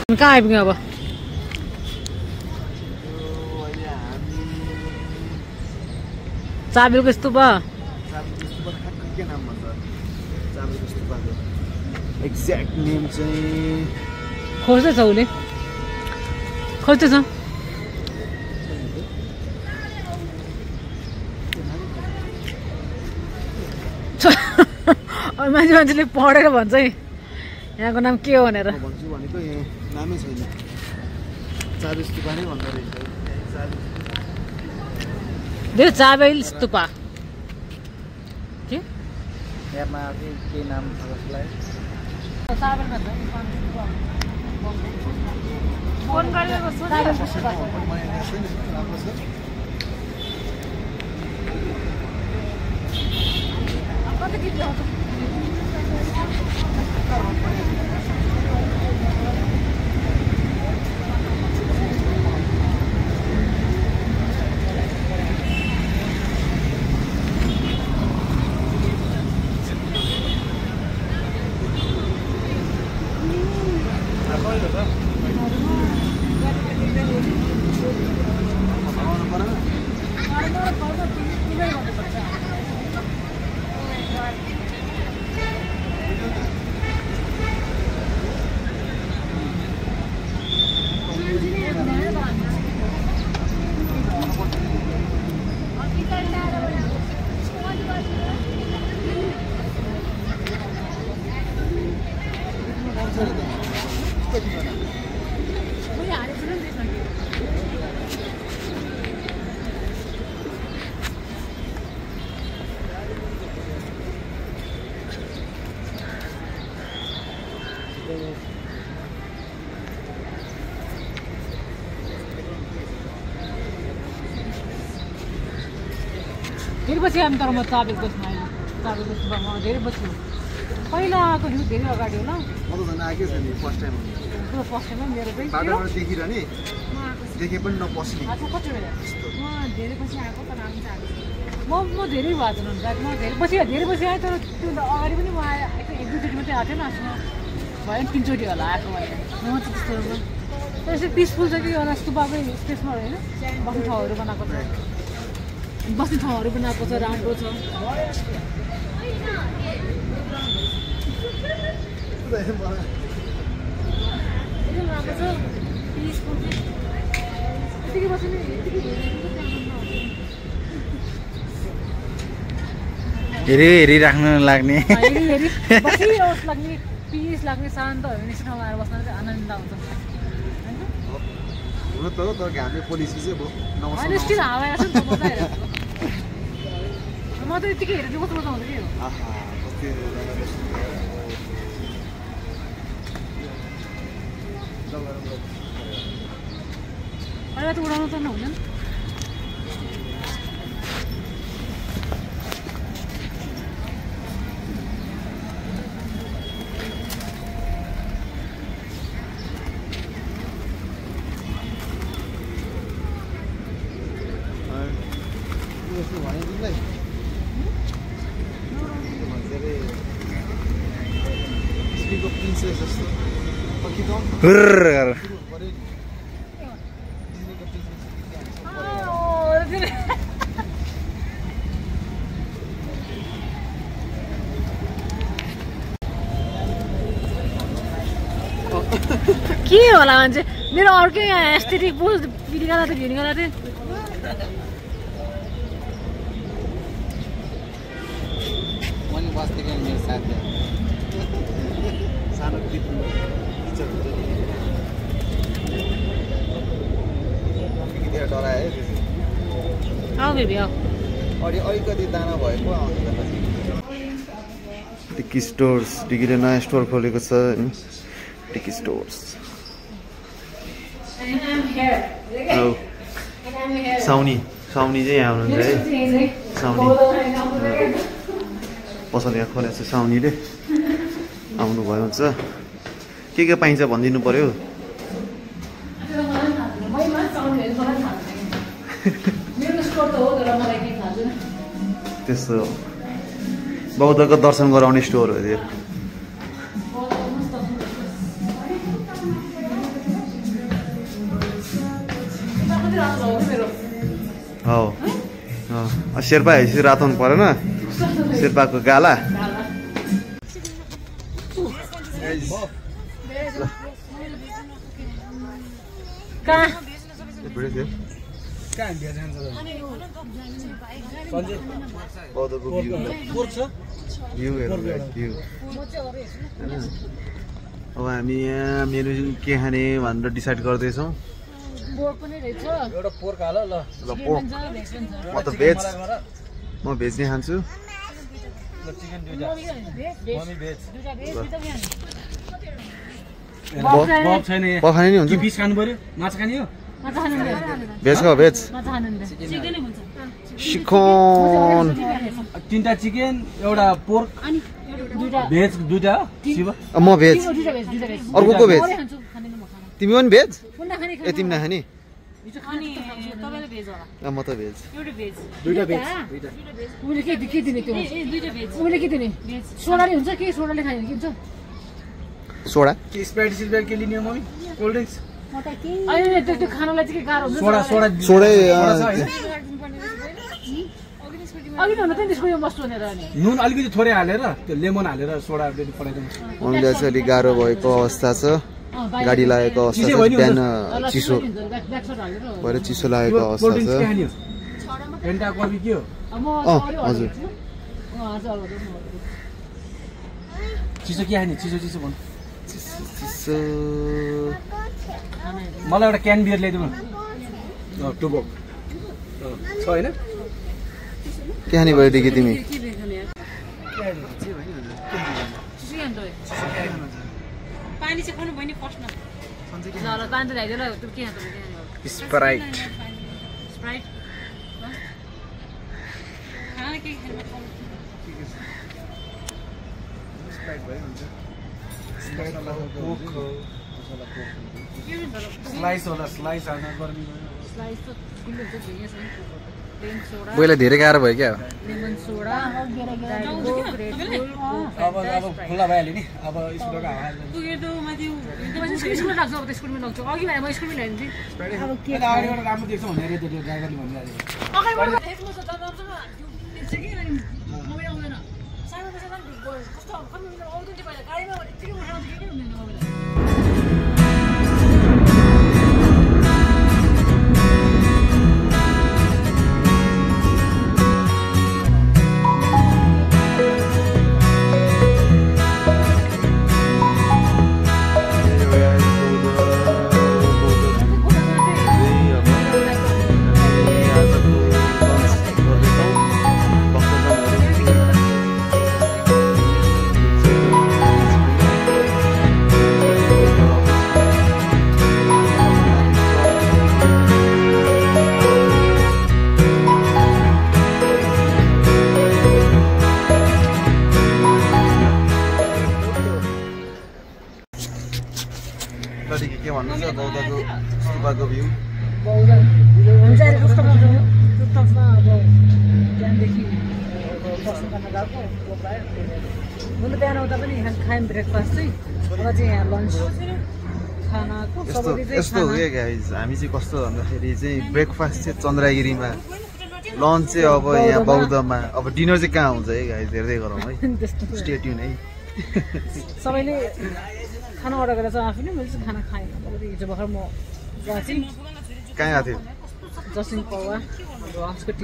कहाँ आइपुग्यो अब चाबेलको स्तूप के नाम भन्छ चाबेलको स्तूपको एक्ज्याक्ट नेम चाहिँ खोज्दैछ उसले खोज्दैछ मान्छेले पढेर भन्छ है यहाँको नाम के हो भनेर भन्छु भनेको यहाँ नामै छैन चाबेल स्तूपा नै भन्दो रहेछ चाबेल स्तूपा के एपमा के नाम छ जसलाई फोन गरेको धेरै पछि हामी तर म चाबेलको स्तूपमा धेरै पछि पहिला आएको थियो धेरै अगाडि होला म त झन् आएकै छैन फर्स्ट टाइम फर्स्ट टाइममा मेरो चाहिँ बाटोबाट देखिरहने देखे पनि नपस्ने कति बेला म धेरै पछि आएको तर हामी चाहिँ म धेरै भएको छैन म धेरै पछि आएँ तर त्यो अगाडि पनि म आएँ एक दुईचोटि मात्रै आएको थिएन आफ्नो भयो नि 3 चोटि होला आएको भने म चाहिँ त्यस्तो तर यसो पिसफुल छ कि एउटा स्तूपकै स्पेसमा होइन बस्ने ठाउँहरू बनाएको छ राम्रो छ हेरी राख्न लाग्ने लाग्ने पिस लाग्ने शान्त हो भने ठाउँमा आएर बस्न चाहिँ आनन्द आउँछ हुन त हो तर हामी पोलिसी चाहिँ भयो स्टिल हावा आएको छ नि म त यतिकै हेरेर कस्तो मजा आउँछ कि अहिले त उडाउनु त नहुँदैन के होला मान्छे मेरो अर्कै यहाँ एस्थेटिक पोज भिडियो गर्दा थिएँ पनि बस्दै मेरो साथी सानो टिचर डराए आऊ बेबी आऊ अलिकति दाना भएको टिकी स्टोर्स टिकीले नयाँ स्टोर खोलेको छ होइन टिकी स्टोर्स साउनी चाहिँ यहाँ हुनुहुन्छ है साउनी पसल यहाँ खोलेको छ साउनीले आउनुभयो हुन्छ के पाइन्छ भनिदिनु पर्यो त्यस्तो बौद्धको दर्शन गराउने स्टोर हो त्यो हो शेर्पा हेसी रातो हुनु परेन शेर्पाको गाला अब हामी यहाँ मेनु के खाने भनेर डिसाइड गर्दैछौँ म त भेज म भेज नै खान्छु पखाने नि हुन्छ भेज खाऊ भेज चिकन 3टा चिकन एउटा पोर्क भेज 2टा म भेज अर्को को भेज तिमी पनि भेज ए तिमी नखाने म त भेज दुईटा भेज सोडा के स्प्राइट सिल्भर के लिने मम्मी कोल्ड ड्रिंक्स सोडा सोडै नुन अलिकति थोरै हालेर त्यो लेमन हालेर सोडा पठाइदिनु हामीलाई चाहिँ अलिक गाह्रो भएको अवस्था छ गाडी लागेको अवस्था छ बिहान चिसो भएर चिसो लागेको अवस्था छ पेन्टा कफी के हो हजुर चिसो के खाने चिसो भन्नु चिसो मलाई एउटा क्यान बियर ल्याइदिनु न टुबो छ हैन के खाने भयो देखि तिमी पानी चाहिँ खानु भयो नि फर्स्ट न ल पानी त ल्याइदियो ल के खान्छ स्प्राइट स्प्राइट खाना के स्लाइस होला स्लाइस हाल्न गर्मी स्लाइस त खुल्ले हुन्छ यहाँ सबै प्लेन सोडा पहिला धेरै गाह्रो भयो क्या लेमन सोडा अब खुला भइहाल्यो नि अब स्कुलको हावा पुगेदो माथि स्कुलमा लाग्छ अब त स्कुलमा लाग्छ अघि भए म स्कुलमै ल्याइदिन्थेँ अब के अगाडिबाट राम्रो देख्छ भनेर त्यो ड्राइभरले भनिरहेको अगाडिबाट देख्नु छ दादासँग देख्छ कि अनि मोबाइल आउँदैन सानो पैसा कस्तो कम्प्युटर आउँदैन थियो पहिला गाडीमा यतिकै उठाउँछ के हुँदैन मोबाइल के भन्नुहुन्छ गौदाको स्तूपको भ्यू हुन्छ अरे कस्तो हुन्छ रुफटपमा अब बिहानदेखि बस्नु गर्न गएको म त बिहान आउँदा पनि खायौँ ब्रेकफास्ट चाहिँ अब चाहिँ यहाँ लन्च खानाको यस्तो हो क्या गाइज हामी चाहिँ कस्तो भन्दाखेरि चाहिँ ब्रेकफास्ट चाहिँ चन्द्रगिरीमा लन्च चाहिँ अब यहाँ बौद्धमा अब डिनर चाहिँ कहाँ हुन्छ है गाइज हेर्दै गरौँ है स्टे ट्युन है सबैले खाना अर्डर गरेर चाहिँ आफूले मैले चाहिँ खाना खाएँ हिजो भर्खर म चाहिँ कहाँ गएको थियो जसिङ पौवा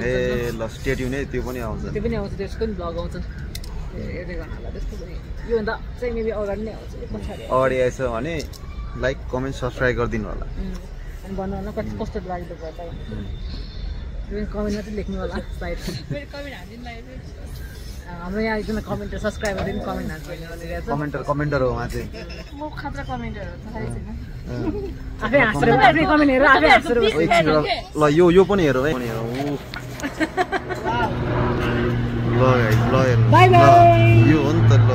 ए ल स्टे ट्युन है त्यो पनि आउँछ त्यसको पनि भ्लग आउँछ हेर्दै गर्नलाई त्यस्तो पनि योभन्दा चाहिँ मेबी अगाडि नै आउँछ पछाडि अगाडि आएछ भने लाइक कमेन्ट सब्सक्राइब गरिदिनु होला अनि भन्नु होला कति कस्तो लाग्दो भयो त कमेन्टमा चाहिँ लेख्नु होला सायद हाम्रो यहाँ एकजना कमेन्टर सब्सक्राइबर पनि कमेन्ट हाल्छ कमेन्टर हो उहाँ चाहिँ म खतरा कमेन्टर हो थाहै छैन आफै हाँसेर आफै कमेन्ट हेरेर आफै हाँसेर ल यो पनि हेरौँ है ल हेर्नु बाइ बाइ यो हो नि त ल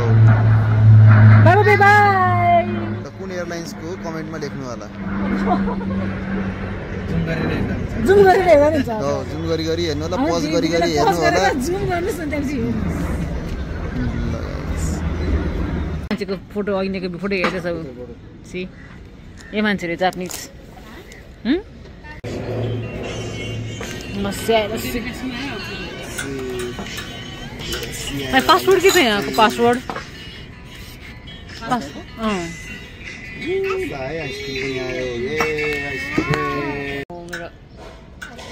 बाइ बाइ बाइ कुन एयरलाइन्सको कमेन्टमा लेख्नु होला जुम गरेर हेर्नु हुन्छ जुम गरी हेर्नु होला पज गरी हेर्नु होला जुम गर्नुस् न त्यसपछि मान्छेको फोटो अघिको फोटो हेर्दैछ सी ए मान्छेहरू जापानिज पासवर्ड के छ यहाँको पासवर्ड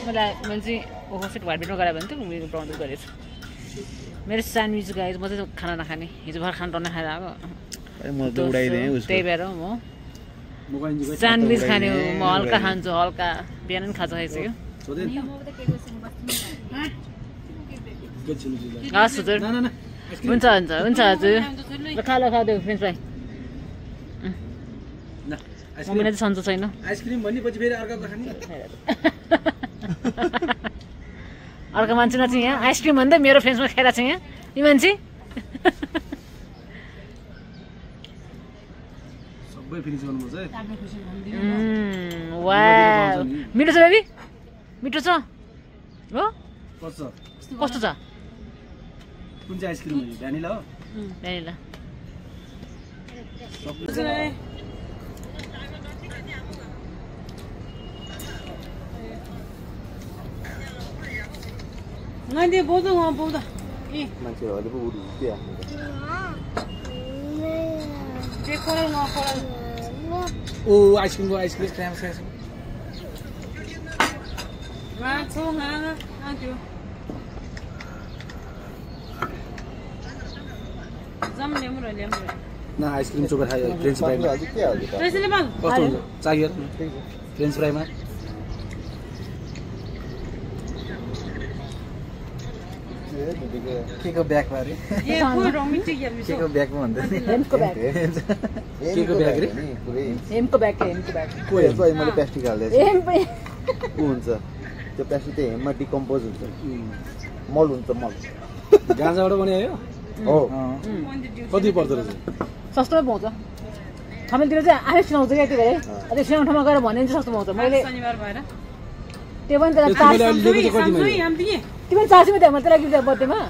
मलाई चाहिँ ओभरसेट व्हाइट ब्रेडमा गरायो भने त मेरो ब्राउन ब्रेड गरेछ मेरो स्यान्डविच गाइज म चाहिँ खाना नखाने हिजो भर खाना टन्न खाएर आएको त्यही भएर म स्यान्डविच खाने हो म हल्का खान्छु हल्का बिहान पनि खाजा खाइसक्यो हस् हजुर हुन्छ हुन्छ हुन्छ हजुर खालो खाँदै फ्रेन्च फ्राई मम्मीले चाहिँ सन्चो छैन आइसक्रिम भन्ने पछि फेरि अर्काको खाने अर्को मान्छे न चाहिँ यहाँ आइसक्रिम भन्दै मेरो फ्रेन्चमा खाइरहेको छ यहाँ यी मान्छे सबै फिनिस गर्नुपर्छ है वाउ मिठो छ बेबी मिठो छ हो कस्तो छ कुन चाहिँ आइसक्रिम हो भ्यानिला हो vanilla Nanti bodoh nggak bodoh. मान्छे हले पो उडु के Dia koral nggak koral. ओ आइसक्रिम क्याम खाएछ Masuk nggak nanti. Zam lemur. न आइसक्रिम चोकर खायो फ्रेन्च फ्राईमा आज के हाल्यो त Terus ini bang. कस्तो हुन्छ चाहियो फ्रेन्च फ्राईमा केको ब्यागमा रे Dia pun romi tiga misal. केको ब्यागमा भन्दै हेमको ब्याग केको ब्याग रे हेमको ब्याग हेमको ब्याग को हेर्छ अहिले मैले प्लास्टिक हाल्दै छु हेम पनि को हुन्छ त्यो प्लास्टिक चाहिँ हेममा डिकम्पोज हुन्छ मल हुन्छ मल गाँजाबाट बनायो हो कति पर्दो रहेछ सस्तोमा पाउँछ हामीतिर चाहिँ आफै सुनाउँछ क्या त्यो भएर त्यो सुनाउने ठाउँमा गएर भने चाहिँ सस्तो पाउँछ मैले Shanibar bayar. त्यो पनि त्यसलाई Samsui yang tinggi. त्यो पनि 400 थियो म त्यसलाई गिफ्ट बर्थडेमा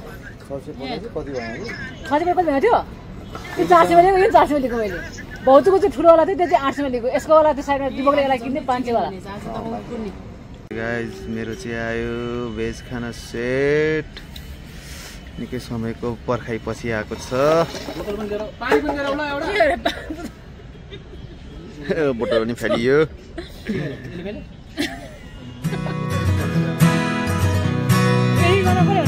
सबसे पहिले कति भयो 400 कति भएको थियो त्यो 400 मा लिएको यो 400 मा लिएको मैले भाउजूको चाहिँ ठुलो वाला थियो त्यो चाहिँ 800 मा लिएको यसको वाला त्यो साइडमा दिपकले यसलाई किन्ने 500 वाला गाइज मेरो चाहिँ आयो भेज खाना सेट निकै समयको पर्खाइपछि आएको छ पानी पनि लिएर आउला एउटा बोतल पनि फालियो फेरि गर्न पर्यो